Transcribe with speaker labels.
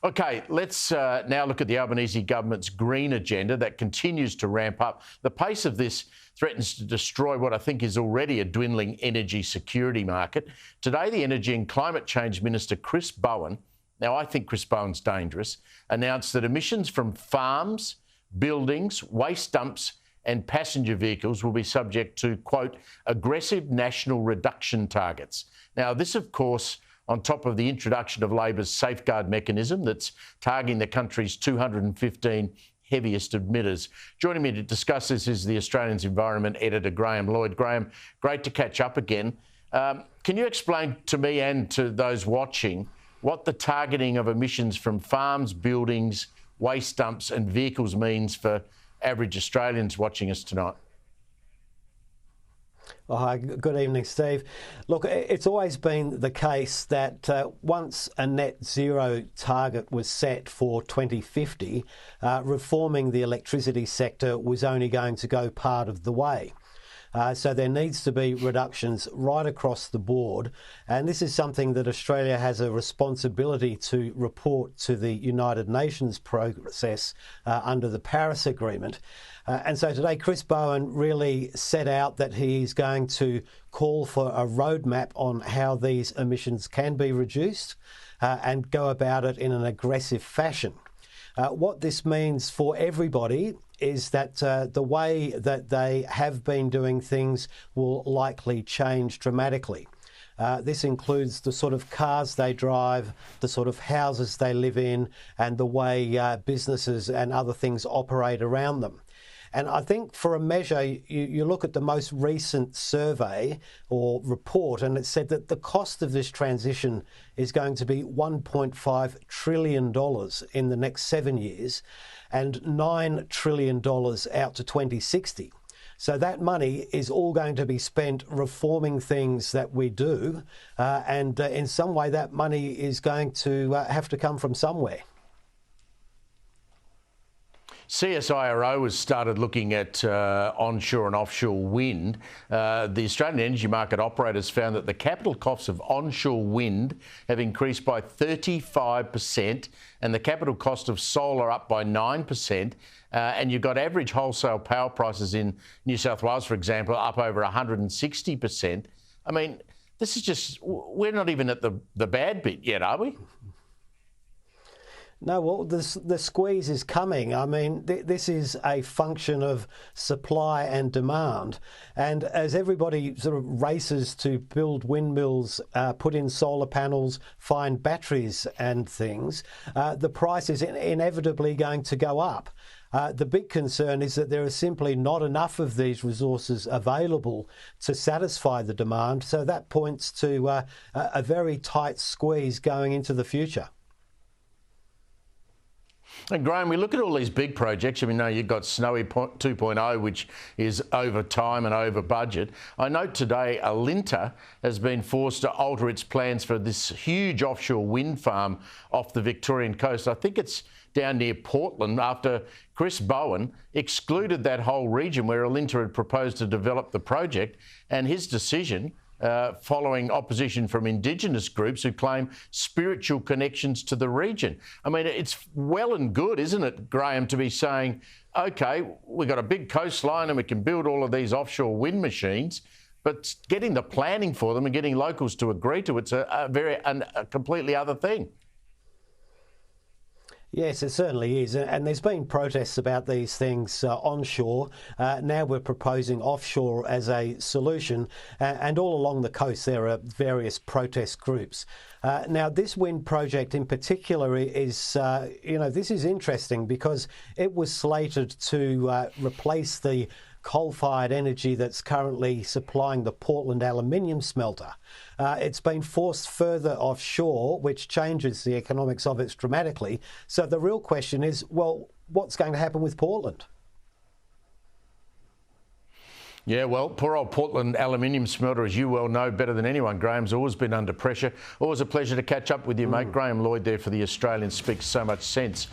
Speaker 1: Okay, let's now look at the Albanese government's green agenda that continues to ramp up. The pace of this threatens to destroy what I think is already a dwindling energy security market. Today, the Energy and Climate Change Minister, Chris Bowen, now I think Chris Bowen's dangerous, announced that emissions from farms, buildings, waste dumps and passenger vehicles will be subject to, quote, aggressive national reduction targets. Now, this, of course, on top of the introduction of Labor's safeguard mechanism that's targeting the country's 215 heaviest emitters. Joining me to discuss this is the Australian's Environment Editor, Graham Lloyd. Graham, great to catch up again. Can you explain to me and to those watching what the targeting of emissions from farms, buildings, waste dumps and vehicles means for average Australians watching us tonight?
Speaker 2: Oh, hi, good evening, Steve. Look, it's always been the case that once a net zero target was set for 2050, reforming the electricity sector was only going to go part of the way. So there needs to be reductions right across the board. And this is something that Australia has a responsibility to report to the United Nations process under the Paris Agreement. And so today, Chris Bowen really set out that he's going to call for a roadmap on how these emissions can be reduced and go about it in an aggressive fashion. What this means for everybody is that the way that they have been doing things will likely change dramatically. This includes the sort of cars they drive, the sort of houses they live in, and the way businesses and other things operate around them. And I think for a measure, you look at the most recent survey or report, and it said that the cost of this transition is going to be $1.5 trillion in the next 7 years and $9 trillion out to 2060. So that money is all going to be spent reforming things that we do. And in some way, that money is going to have to come from somewhere.
Speaker 1: CSIRO has started looking at onshore and offshore wind. The Australian energy market operators found that the capital costs of onshore wind have increased by 35% and the capital cost of solar up by 9%. And you've got average wholesale power prices in New South Wales, for example, up over 160%. I mean, this is just, we're not even at the bad bit yet, are we?
Speaker 2: No, well, the squeeze is coming. I mean, this is a function of supply and demand. And as everybody sort of races to build windmills, put in solar panels, find batteries and things, the price is inevitably going to go up. The big concern is that there is simply not enough of these resources available to satisfy the demand. So that points to a very tight squeeze going into the future.
Speaker 1: And Graham, we look at all these big projects. I mean, you've got Snowy 2.0, which is over time and over budget. I note today Alinta has been forced to alter its plans for this huge offshore wind farm off the Victorian coast. I think it's down near Portland after Chris Bowen excluded that whole region where Alinta had proposed to develop the project, and his decision following opposition from Indigenous groups who claim spiritual connections to the region. I mean, it's well and good, isn't it, Graham, to be saying, OK, we've got a big coastline and we can build all of these offshore wind machines, but getting the planning for them and getting locals to agree to it's a completely other thing.
Speaker 2: Yes, it certainly is. And there's been protests about these things onshore. Now we're proposing offshore as a solution. And all along the coast, there are various protest groups. Now, this wind project in particular is, this is interesting because it was slated to replace the coal-fired energy that's currently supplying the Portland aluminium smelter. It's been forced further offshore, which changes the economics of it dramatically. So the real question is, well, what's going to happen with Portland?
Speaker 1: Yeah, well, poor old Portland aluminium smelter, as you well know better than anyone, Graham's always been under pressure. Always a pleasure to catch up with you, mate. Graham Lloyd there for the Australian. Speaks so much sense.